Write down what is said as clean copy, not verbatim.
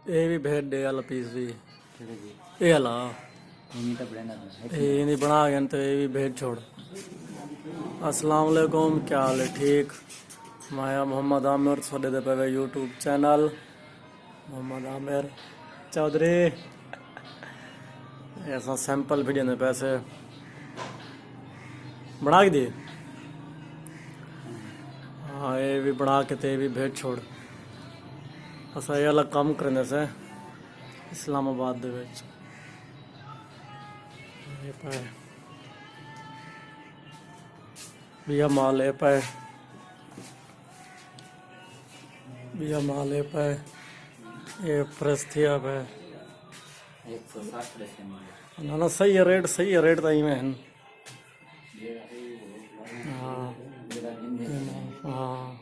ਇਹ ਵੀ भेज दे वाला पीस भी ये वाला ये नहीं बना गया तो ये भी भेज छोड़। अस्सलाम वालेकुम, क्या हाल है? ठीक। मैं मोहम्मद आमिर थोड़े दे पे यूट्यूब चैनल मोहम्मद आमिर चौधरी। ऐसा सैंपल वीडियो ने पैसे बना के दिए। हाँ ये भी बना के ते भी भेज छोड़। असा ये अलग काम करने से इस्लामाबाद दे विच ये पाए बिया माल ये पाए बिया माल ये पाए ये प्रेस थी अब है 160 ना ना सही है रेट तो में है। हाँ हाँ